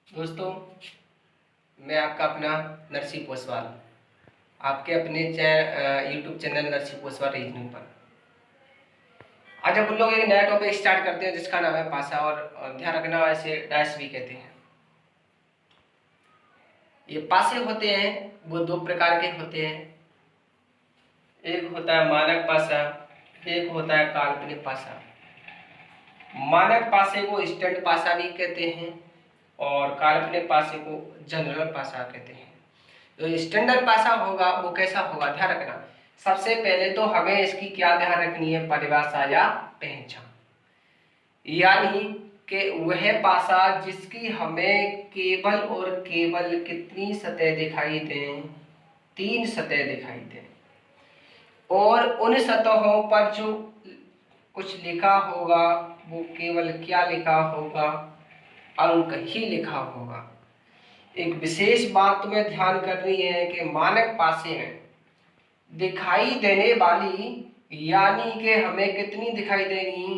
दोस्तों, मैं आपका अपना नरसिंह पोसवाल, आपके अपने YouTube channel Narsingh Poswal reasoning पर। आज हम लोग एक नया टॉपिक स्टार्ट करते हैं जिसका नाम है पासा। और ध्यान रखना, ऐसे डैश भी कहते हैं। ये पासे होते हैं वो दो प्रकार के होते हैं। एक होता है मानक पासा, एक होता है काल्पनिक पासा। मानक पासे को स्टैंड पासा भी कहते हैं और काल्पनिक पासे को जनरल पासा कहते हैं। जो स्टैंडर्ड पासा होगा वो कैसा होगा, ध्यान रखना। सबसे पहले तो हमें इसकी क्या ध्यान रखनी है, परिभाषा या पहचान। यानी कि वह पासा जिसकी हमें केवल और केवल कितनी सतह दिखाई दें, 3 सतह दिखाई दें, और उन सतहों पर जो कुछ लिखा होगा वो केवल क्या लिखा होगा, अंक ही लिखा होगा। एक विशेष बात तुम्हें ध्यान करनी है कि मानक पासे में दिखाई देने वाली, यानी कि हमें कितनी दिखाई देंगी,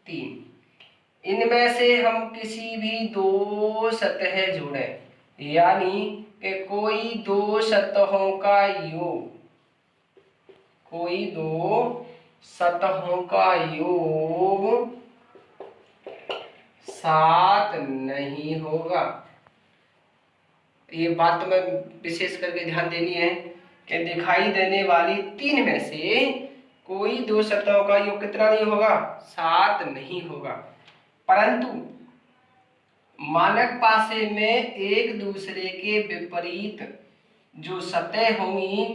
3। इनमें से हम किसी भी दो सतह जोड़ें, यानी कि कोई दो सतहों का योग, कोई दो सतहों का योग 7 नहीं होगा। ये बात तो मैं विशेष करके ध्यान देनी है कि दिखाई देने वाली 3 में से कोई दो सतहों का योग कितना नहीं होगा, 7 नहीं होगा। परंतु मानक पासे में एक दूसरे के विपरीत जो सतह होंगी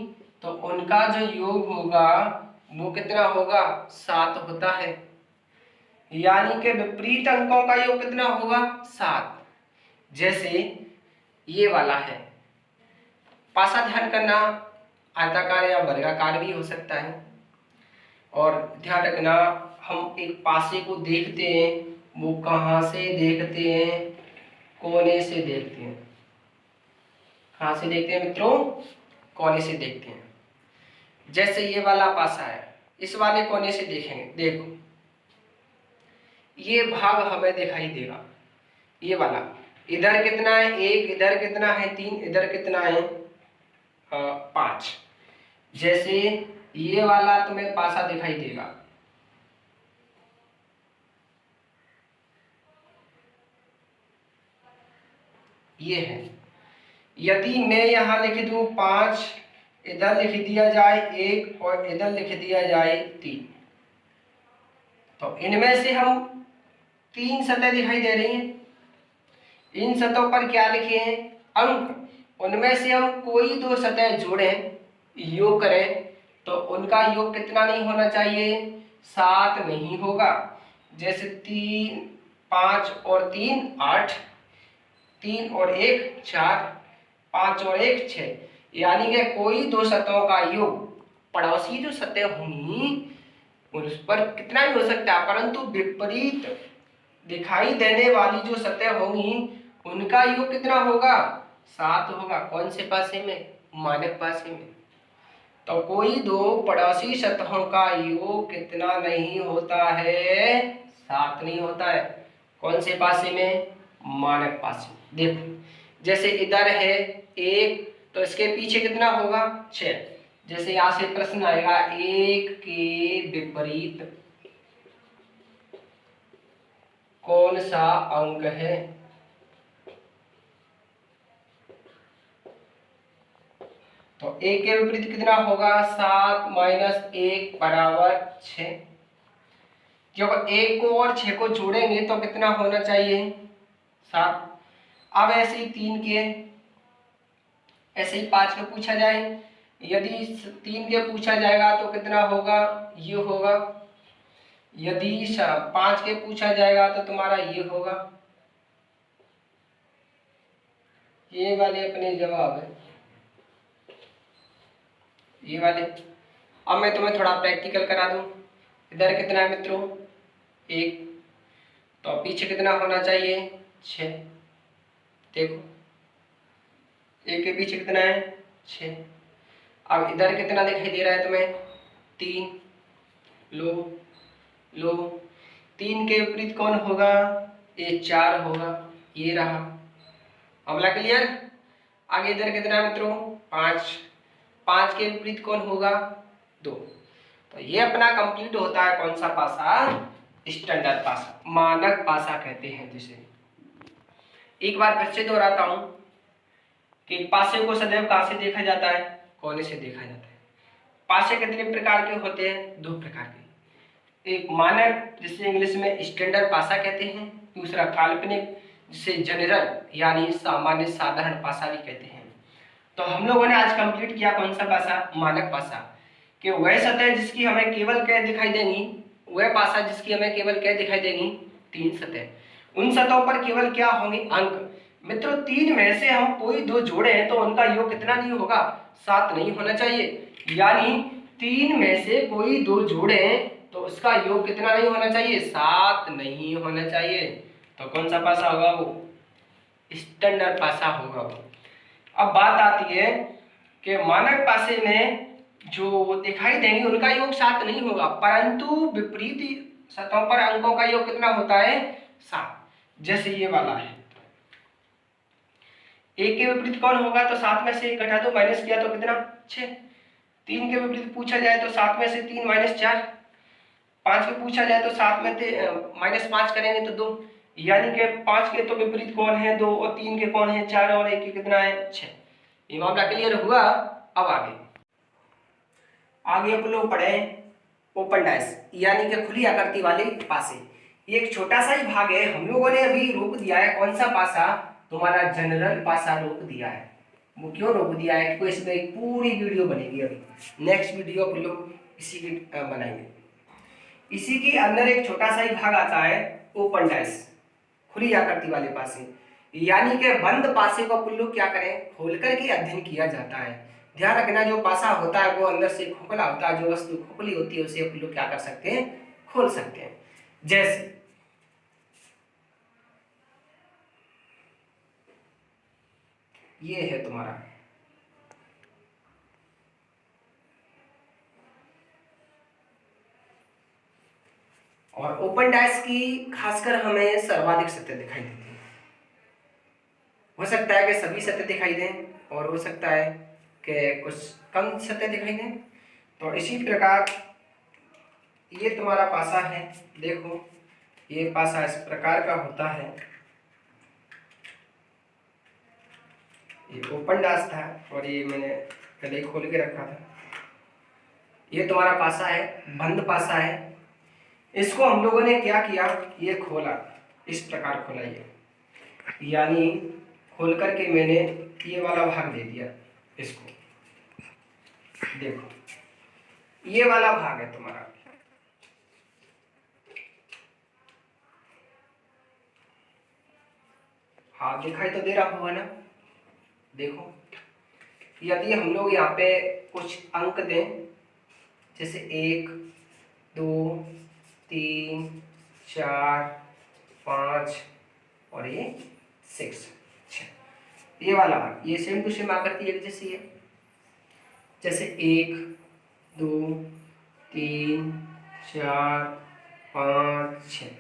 तो उनका जो योग होगा वो कितना होगा, 7 होता है। यानी कि विपरीत अंकों का योग कितना होगा, 7। जैसे ये वाला है पासा, ध्यान करना, आयताकार या वर्गाकार भी हो सकता है। और ध्यान रखना, हम एक पासे को देखते हैं वो कहाँ से देखते हैं, कोने से देखते हैं। कहाँ से देखते हैं मित्रों, कोने से देखते हैं। जैसे ये वाला पासा है, इस वाले कोने से देखेंगे, देखो ये भाग हमें दिखाई देगा। ये वाला इधर कितना है, 1, इधर कितना है 3, इधर कितना है 5। जैसे ये वाला तुम्हें पासा दिखाई देगा, ये है। यदि मैं यहां लिख दूं 5, इधर लिख दिया जाए 1 और इधर लिख दिया जाए 3, तो इनमें से हम 3 सतह दिखाई दे रही हैं। इन सतहों पर क्या लिखे हैं, अंक। उनमें से हम कोई दो सतह जोड़ें, योग करें, तो उनका योग कितना नहीं होना चाहिए, 7 नहीं होगा। जैसे 3, 5 और 3 8, 3 और 1 4, 5 और 1 6। यानी कि कोई दो सतहों का योग पड़ोसी जो सतह होंगी उस पर कितना ही हो सकता है, परंतु विपरीत दिखाई देने वाली जो सतह होंगी उनका योग कितना होगा, 7 होगा। कौन से पासे में, मानक पासे में। तो कोई दो पड़ोसी सतहों का योग कितना नहीं होता है, 7 नहीं होता है। कौन से पासे में, मानक पासे में। देखो जैसे इधर है 1, तो इसके पीछे कितना होगा, 6। जैसे यहां से प्रश्न आएगा 1 के विपरीत कौन सा अंक है, तो 1 के विपरीत कितना होगा, 7 - 1 बराबर 6। जब 1 को और 6 को जोड़ेंगे तो कितना होना चाहिए, 7। अब ऐसे ही 3 के, ऐसे ही 5 के पूछा जाए, यदि 3 के पूछा जाएगा तो कितना होगा, ये होगा। यदि 5 के पूछा जाएगा तो तुम्हारा ये होगा। ये वाले अपने जवाब है, ये वाले। अब मैं तुम्हें थोड़ा प्रैक्टिकल करा दूं। इधर कितना है मित्रों, 1, तो पीछे कितना होना चाहिए, 6। देखो 1 के पीछे कितना है, 6। अब इधर कितना दिखाई दे रहा है तुम्हें, 3। लो लो 3 के विपरीत कौन होगा, ये 4 होगा, ये रहा। मामला क्लियर। आगे इधर कितना है मित्रों 5, 5 के विपरीत कौन होगा 2। तो ये अपना कंप्लीट होता है कौन सा पासा, स्टैंडर्ड पासा, मानक पासा कहते हैं जिसे। एक बार फिर से दोहराता हूं कि पासे को सदैव कहां से देखा जाता है, कोने से देखा जाता है। पासे कितने प्रकार के होते हैं, 2 प्रकार के, एक मानक जिसे इंग्लिश में स्टैंडर्ड पासा कहते हैं, दूसरा काल्पनिक जिसे जनरल यानी सामान्य साधारण पासा भी कहते हैं। तो हम लोगों ने आज कंप्लीट किया कौन सा पासा, मानक पासा, कि वह सतह जिसकी हमें केवल क्या दिखाई देंगी, वह पासा जिसकी हमें केवल क्या दिखाई देंगी 3 सतह, उन सतहों पर केवल क्या होंगे अंक। मित्रों 3 में से हम कोई 2 जोड़े हैं तो उनका योग कितना नहीं होगा 7 नहीं होना चाहिए, यानी 3 में से कोई 2 जोड़े हैं तो उसका योग कितना नहीं होना चाहिए 7 नहीं होना चाहिए। तो कौन सा पासा होगा वो, स्टैंडर्ड पासा होगा वो। अब बात आती है कि मानक पासे में जो दिखाई देंगे उनका योग 7 नहीं होगा, परंतु विपरीत सतहों पर अंकों का योग कितना होता है 7। जैसे ये वाला है, एक के विपरीत कौन होगा तो 7 में से 1 घटा दो, माइनस किया तो कितना 6। 3 के विपरीत पूछा जाए तो 7 में से 3 माइनस 4। 5 के पूछा जाए तो 7 में से माइनस 5 करेंगे तो 2, यानी कि 5 के तो विपरीत कौन है 2, और 3 के कौन है 4, और 1 के कितना है 6। ये मामला क्लियर हुआ। अब आगे अपन लोग पढ़े ओपन डाइस यानी कि खुली आकृति वाले पासे। ये एक छोटा सा ही भाग है, हम लोगों ने अभी रोक दिया है कौन सा पासा, तुम्हारा जनरल पासा रोक दिया है। वो क्यों रोक दिया है, क्योंकि इसमें एक पूरी वीडियो बनेगी, अभी नेक्स्ट वीडियो अपन लोग इसी की बनाएंगे। इसी के अंदर एक छोटा सा ही भाग आता है ओपन डाइस, खुली आकृति वाले पासे, यानी कि बंद पासे को अपन लोग क्या करें खोल करके अध्ययन किया जाता है। ध्यान रखना जो पासा होता है वो अंदर से खोखला होता है, जो वस्तु खोखली होती है उसे अपन लोग क्या कर सकते हैं खोल सकते हैं। जैसे ये है तुम्हारा और ओपन डाइस की खासकर हमें सर्वाधिक सतह दिखाई देती है। हो सकता है कि सभी सतह दिखाई दें और हो सकता है कि कुछ कम सतह दिखाई दें। तो इसी प्रकार ये तुम्हारा पासा है, देखो ये पासा इस प्रकार का होता है, ये ओपन डाइस था और ये मैंने पहले खोल के रखा था। ये तुम्हारा पासा है, बंद पासा है। इसको हम लोगों ने क्या किया, ये खोला, इस प्रकार खोला ये, यानी खोल करके मैंने ये वाला भाग दे दिया इसको। देखो ये वाला भाग है तुम्हारा, हाँ दिखाई तो दे रहा होगा ना। देखो यदि हम लोग यहाँ पे कुछ अंक दें, जैसे 1 2 3 4 5 और ये 6, ये वाला भाग ये सेम टू सेम आकृति एक जैसी है। जैसे 1 2 3 4 5 6।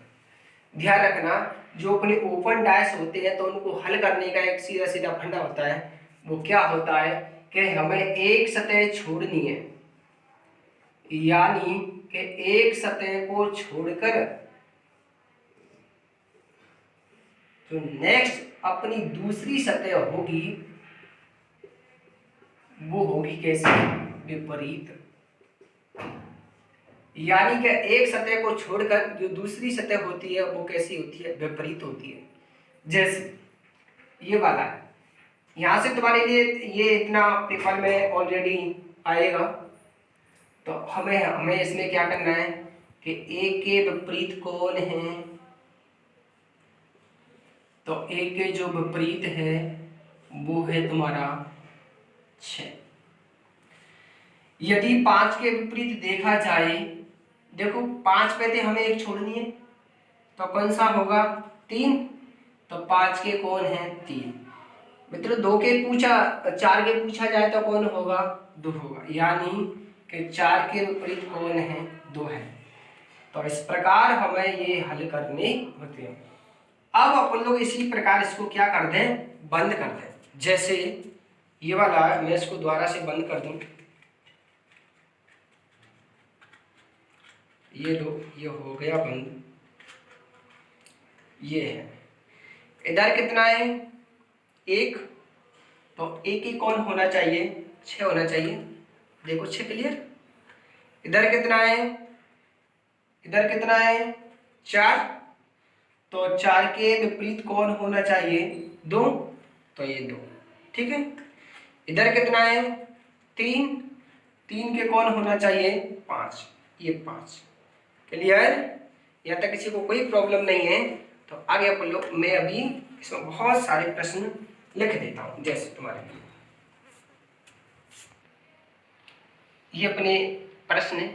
ध्यान रखना जो अपने ओपन डाइस होते हैं तो उनको हल करने का एक सीधा सीधा फंडा होता है। वो क्या होता है कि हमें एक सतह छोड़नी है, यानी कि एक सतह को छोड़कर जो नेक्स्ट अपनी दूसरी सतह होगी वो होगी कैसी, विपरीत। यानी कि एक सतह को छोड़कर जो दूसरी सतह होती है वो कैसी होती है, विपरीत होती है। जैसे ये वाला है, यहां से तुम्हारे लिए ये इतना पेपर में ऑलरेडी आएगा, तो हमें इसमें क्या करना है कि एक के विपरीत कौन है, तो एक के जो विपरीत है वो है तुम्हारा 6। यदि 5 के विपरीत देखा जाए, देखो 5 पे थे हमें एक छोड़नी है तो कौन सा होगा 3, तो 5 के कौन है 3। मित्रों 2 के पूछा 4 के पूछा जाए तो कौन होगा 2 होगा, यानी कि 4 के विपरीत कौन है 2 है। तो इस प्रकार हमें ये हल करने होते हैं। अब अपन लोग इसी प्रकार इसको क्या कर दें, बंद कर दें। जैसे ये वाला मैं इसको दोबारा से बंद कर दूं, ये लो, ये हो गया बंद। ये है, इधर कितना है, 1, तो 1 ही कौन होना चाहिए, 6 होना चाहिए। देखो 6 क्लियर। इधर कितना है, इधर कितना है, 4, तो 4 के विपरीत कौन होना चाहिए, 2, तो ये 2, ठीक है। इधर कितना है, 3, 3 के कौन होना चाहिए, 5, ये 5। क्लियर, यहाँ तक किसी को कोई प्रॉब्लम नहीं है। तो आगे अपन लोग, मैं अभी इसमें बहुत सारे प्रश्न लिख देता हूं। जैसे तुम्हारे ये अपने प्रश्न,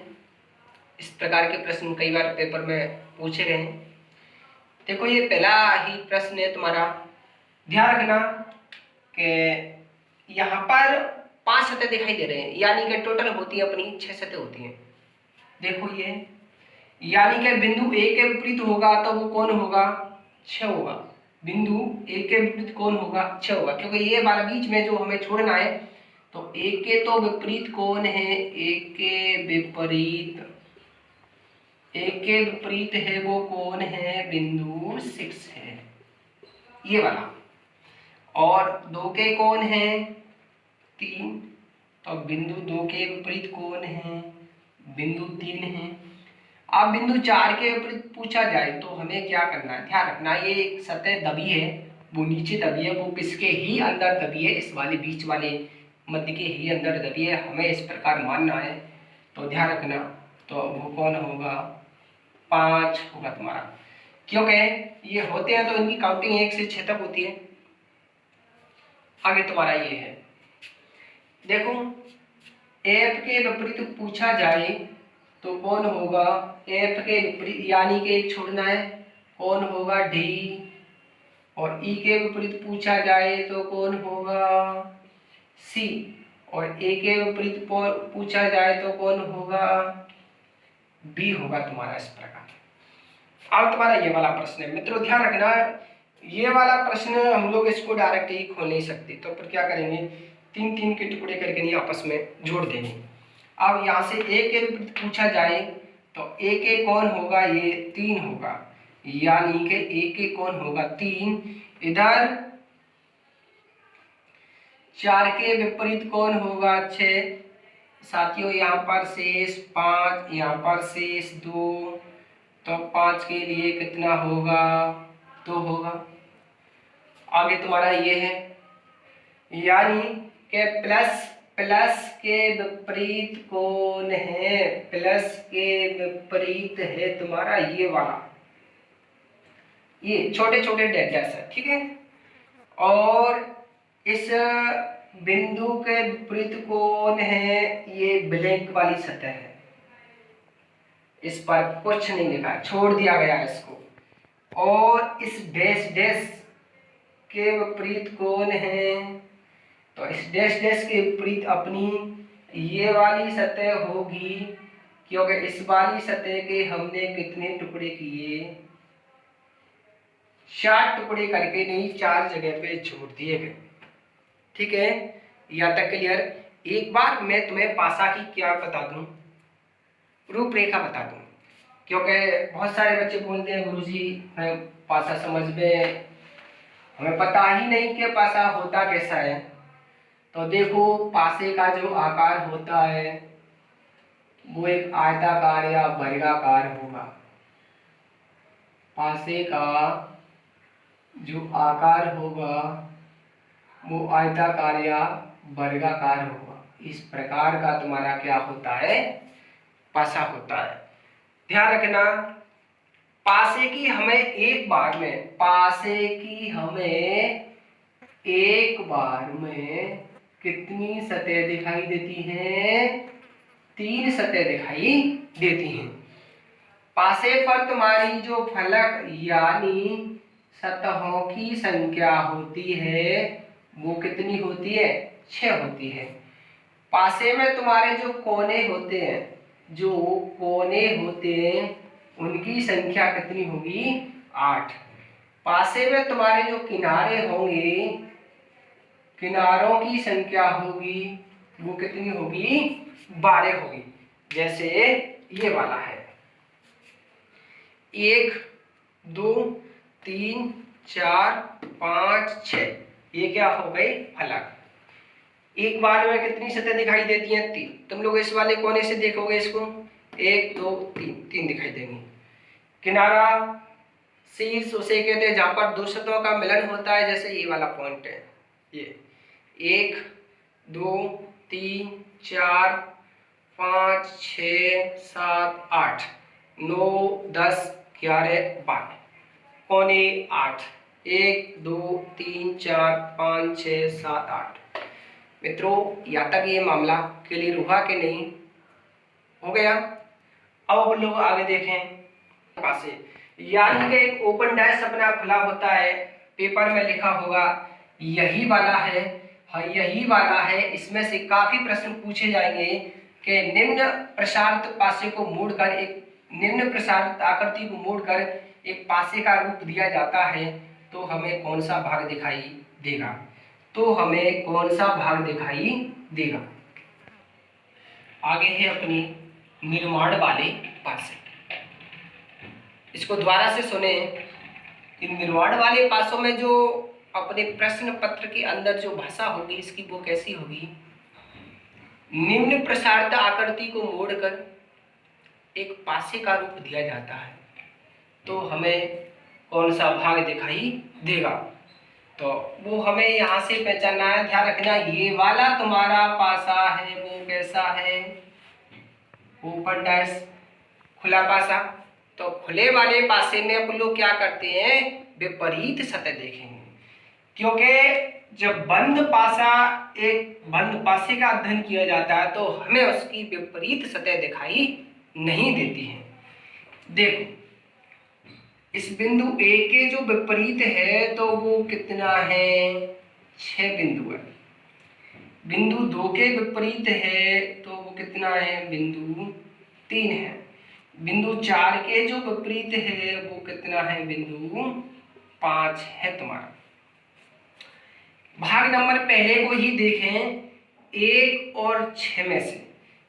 इस प्रकार के प्रश्न कई बार पेपर में पूछे गए हैं। देखो ये पहला ही प्रश्न है तुम्हारा, ध्यान रखना कि यहाँ पर 5 सतह दिखाई दे रहे हैं, यानी कि टोटल होती है अपनी 6 सतह होती हैं। देखो ये, यानी कि बिंदु ए के विपरीत होगा तो वो कौन होगा, 6 होगा। बिंदु ए के विपरीत कौन होगा, 6 होगा, क्योंकि ये वाला बीच में जो हमें छोड़ना है। तो ए के तो विपरीत कौन है, ए के विपरीत, ए के विपरीत है वो कौन है, बिंदु 6 है, ये वाला। और 2 के कौन है, 3, तो बिंदु 2 के विपरीत कौन है, बिंदु 3 है। अब बिंदु 4 के विपरीत पूछा जाए तो हमें क्या करना है, ध्यान रखना, ये एक सतह दबी है, वो नीचे दबी है, वो किसके ही अंदर दबी है, इस वाले बीच वाले मध्य के ही अंदर दबी है, हमें इस प्रकार मानना है। तो ध्यान रखना, तो वो कौन होगा, 5 होगा तुम्हारा, क्योंकि ये होते हैं तो इनकी काउंटिंग 1 से 6 तक होती है। आगे तुम्हारा ये है, देखो एफ के विपरीत पूछा जाए तो कौन होगा, एफ के विपरीत यानी कि एक छोड़ना है, कौन होगा, डी। और ई के विपरीत पूछा जाए तो कौन होगा, सी। और ए के विपरीत पूछा जाए तो कौन होगा, बी होगा तुम्हारा, इस प्रकार। अब तुम्हारा ये वाला प्रश्न है मित्रों, ध्यान रखना, ये वाला प्रश्न हम लोग इसको डायरेक्ट ही खोल नहीं सकते, तो फिर क्या करेंगे, 3-3 के टुकड़े करके नहीं आपस में जोड़ देंगे। अब यहाँ से ए के विपरीत पूछा जाए तो ए के कौन होगा, ये 3 होगा, यानी कि ए के कौन होगा, 3। इधर 4 के विपरीत कौन होगा, 6। साथियों यहाँ पर शेष 5, यहाँ पर शेष 2, तो 5 के लिए कितना होगा, 2 होगा। आगे तुम्हारा ये है, यानी कि प्लस के विपरीत कौन है, प्लस के विपरीत है तुम्हारा ये वाला, ये छोटे छोटे डैश है, ठीक है। और इस बिंदु के विपरीत कौन है, ये ब्लैंक वाली सतह है, इस पर कुछ नहीं लिखा, छोड़ दिया गया इसको। और इस डैश डैश के विपरीत कौन है, तो इस डैश डैश के विपरीत अपनी ये वाली सतह होगी, क्योंकि इस वाली सतह के हमने कितने टुकड़े किए, 4 टुकड़े करके नहीं 4 जगह पे छोड़ दिए गए, ठीक है। यहाँ तक क्लियर। एक बार मैं तुम्हें पासा की क्या बता दूं, रूपरेखा बता दूं, क्योंकि बहुत सारे बच्चे बोलते हैं गुरुजी मैं पासा समझ में, हमें पता ही नहीं कि पासा होता कैसा है। तो देखो पासे का जो आकार होता है वो एक आयताकार या वर्गाकार होगा, पासे का जो आकार होगा वो आयताकार या वर्गाकार होगा, इस प्रकार का तुम्हारा क्या होता है, पासा होता है। ध्यान रखना, पासे की हमें एक बार में, पासे की हमें एक बार में कितनी सतह दिखाई देती हैं, 3 सतह दिखाई देती हैं। पासे पर तुम्हारी जो फलक यानी सतहों की संख्या होती है वो कितनी होती है, 6 होती है। पासे में तुम्हारे जो कोने होते हैं, जो कोने होते हैं उनकी संख्या कितनी होगी, 8। पासे में तुम्हारे जो किनारे होंगे, किनारों की संख्या होगी वो कितनी होगी? 12 होगी। जैसे ये वाला है 1 2 3 4 5 6, ये क्या हो गई? फलक। एक बार में कितनी सतह दिखाई देती हैं? 3। तुम लोग इस वाले कोने से देखोगे इसको, 1 2 3 दिखाई देंगी। किनारा शीर्ष उसे कहते हैं जहां पर दो सतहों का मिलन होता है, जैसे ये वाला पॉइंट है, ये 1 2 3 4 5 6 7 8 9 10 11 12, पौने 8, 1 2 3 4 5 6 7 8। मित्रों, यहाँ तक ये मामला क्लियर हुआ कि नहीं? हो गया। अब हम लोग आगे देखें पासे, यानी कि एक ओपन डैश अपना खुला होता है, पेपर में लिखा होगा यही वाला है, हाँ यही वाला है। इसमें से काफी प्रश्न पूछे जाएंगे कि निम्न प्रसारित पासे को मोड़कर एक निम्न प्रसारित आकृति को मोड़कर एक पासे का रूप दिया जाता है, तो हमें कौन सा भाग दिखाई देगा? तो हमें कौन सा भाग दिखाई देगा? आगे है अपनी निर्माण वाले पासे। इसको दोबारा से सुने। इन निर्माण वाले पासों में जो अपने प्रश्न पत्र के अंदर जो भाषा होगी इसकी वो कैसी होगी? निम्न प्रसारित आकृति को मोड़कर एक पासे का रूप दिया जाता है, तो हमें कौन सा भाग दिखाई देगा? तो वो हमें यहाँ से पहचानना है। ध्यान रखना, ये वाला तुम्हारा पासा है वो कैसा है? ओपन डैश, खुला पासा। तो खुले वाले पासे में अपन लोग क्या करते हैं? विपरीत सतह देखेंगे, क्योंकि जब बंद पासा एक बंद पासे का अध्ययन किया जाता है तो हमें उसकी विपरीत सतह दिखाई नहीं देती है। देखो, इस बिंदु ए के जो विपरीत है तो वो कितना है? 6 बिंदु है। बिंदु 2 के विपरीत है तो वो कितना है? बिंदु 3 है। बिंदु 4 के जो विपरीत है वो कितना है? बिंदु 5 है तुम्हारा। भाग नंबर पहले को ही देखें, 1 और 6 में से,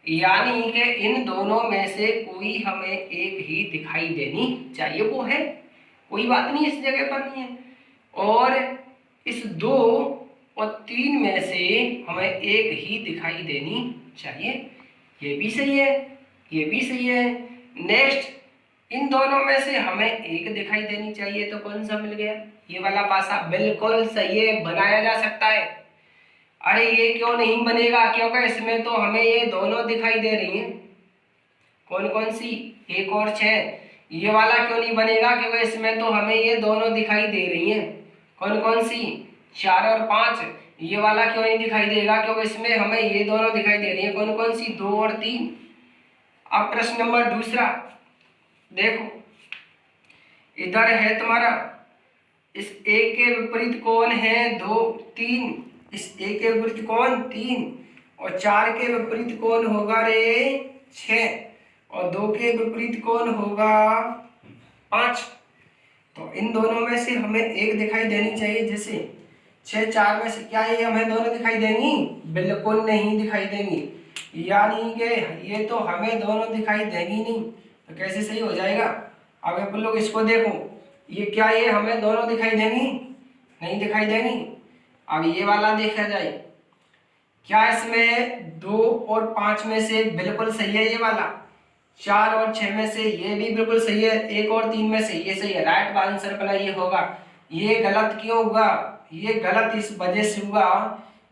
यानी कि इन दोनों में से कोई हमें एक ही दिखाई देनी चाहिए। वो है, कोई बात नहीं, इस जगह पर नहीं है। और इस 2 और 3 में से हमें एक ही दिखाई देनी चाहिए। ये भी सही है, ये भी सही है। नेक्स्ट, इन दोनों में से हमें एक दिखाई देनी चाहिए, तो कौन सा मिल गया? ये वाला पासा। बिल्कुल सही है, बनाया जा सकता है। अरे ये क्यों नहीं बनेगा? क्योंकि इसमें तो हमें ये दोनों दिखाई दे रही हैं। कौन कौन सी? 1 और 6। ये वाला क्यों नहीं बनेगा? क्योंकि इसमें तो हमें ये दोनों दिखाई दे रही हैं। कौन कौन सी? 4 और 5। ये वाला क्यों नहीं दिखाई देगा? क्योंकि इसमें हमें ये दोनों दिखाई दे रही हैं। कौन कौन सी? 2 और 3। अब प्रश्न नंबर दूसरा देखो, इधर है तुम्हारा, इस एक के विपरीत कौन है? 2 3। इस एक के विपरीत कौन? 3। और 4 के विपरीत कौन होगा रे? 6। और 2 के विपरीत कौन होगा? 5। तो इन दोनों में से हमें एक दिखाई देनी चाहिए। जैसे 6 4 में से क्या ये हमें दोनों दिखाई देंगी? बिल्कुल नहीं दिखाई देंगी। यानी कि ये तो हमें दोनों दिखाई देंगी नहीं, तो कैसे सही हो जाएगा? अब अपन लोग इसको देखो, ये क्या ये हमें दोनों दिखाई देंगी? नहीं दिखाई देंगी। अब ये वाला देखा जाए, क्या इसमें 2 और 5 में से बिल्कुल सही है? ये वाला 4 और 6 में से ये भी बिल्कुल सही है। 1 और 3 में से ये सही है। राइट आंसर अपना ये होगा। ये गलत क्यों हुआ? ये गलत इस वजह से हुआ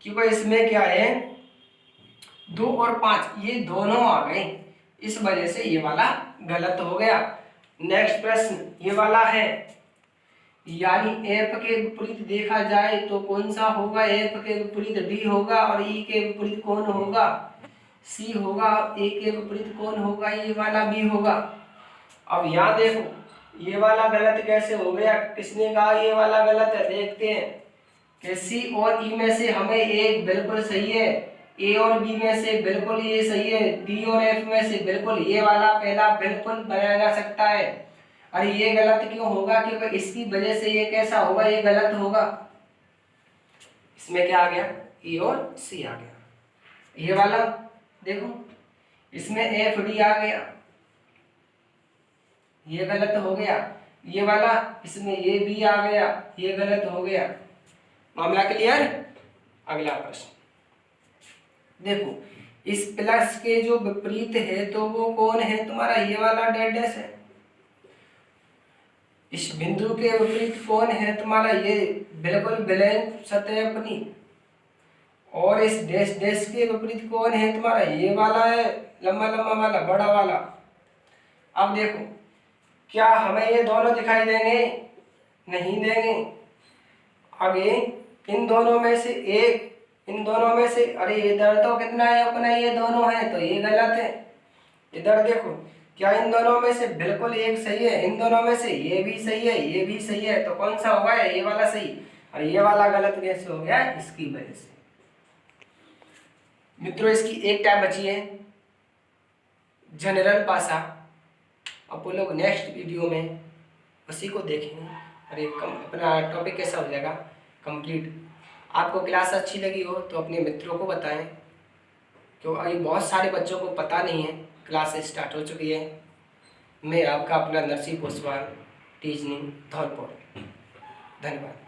क्योंकि इसमें क्या है, 2 और 5 ये दोनों आ गए, इस वजह से ये वाला गलत हो गया। नेक्स्ट प्रश्न ये वाला है, यानी एफ के विपरीत देखा जाए तो कौन सा होगा? एफ के विपरीत डी होगा। और ई के विपरीत कौन होगा? सी होगा। ए के विपरीत कौन होगा? ये वाला बी होगा। अब यहाँ देखो, ये वाला गलत कैसे हो गया? किसने कहा ये वाला गलत है? देखते हैं कि सी और ई में से हमें एक बिल्कुल सही है, ए और बी में से बिल्कुल ये सही है, डी और एफ में से बिल्कुल ये वाला पहला बिल्कुल बनाया जा सकता है। अरे ये गलत क्यों होगा, क्योंकि इसकी वजह से ये कैसा होगा, ये गलत होगा। इसमें क्या आ गया, ई और सी आ गया। ये वाला देखो, इसमें एफ डी आ गया, ये गलत हो गया। ये वाला, इसमें ये बी आ गया, ये गलत हो गया। मामला क्लियर। अगला प्रश्न देखो, इस प्लस के जो विपरीत है तो वो कौन है तुम्हारा, ये वाला डेड डैश है। इस बिंदु के विपरीत कौन है तुम्हारा, ये बिल्कुल ब्लैंक सतह अपनी। और इस डैश डैश के विपरीत कौन है तुम्हारा, ये वाला है, लंबा लंबा वाला, बड़ा वाला। अब देखो, क्या हमें ये दोनों दिखाई देंगे, नहीं देंगे। आगे इन दोनों में से एक, इन दोनों में से, अरे इधर तो कितना है अपना, ये दोनों है तो ये गलत है। इधर देखो, क्या इन दोनों में से बिल्कुल एक सही है, इन दोनों में से ये भी सही है, ये भी सही है, तो कौन सा होगा, ये वाला सही। और ये वाला गलत कैसे हो गया, इसकी वजह से। मित्रों इसकी एक टाइप बची है, जनरल पासा। अब वो लोग नेक्स्ट वीडियो में उसी को देखेंगे और एक अपना टॉपिक कैसा हो जाएगा कंप्लीट। आपको क्लास अच्छी लगी हो तो अपने मित्रों को बताएं, क्योंकि अभी बहुत सारे बच्चों को पता नहीं है, क्लास स्टार्ट हो चुकी है। मैं आपका अपना नरसिंह पोसवाल, टीचिंग धौलपुर। धन्यवाद।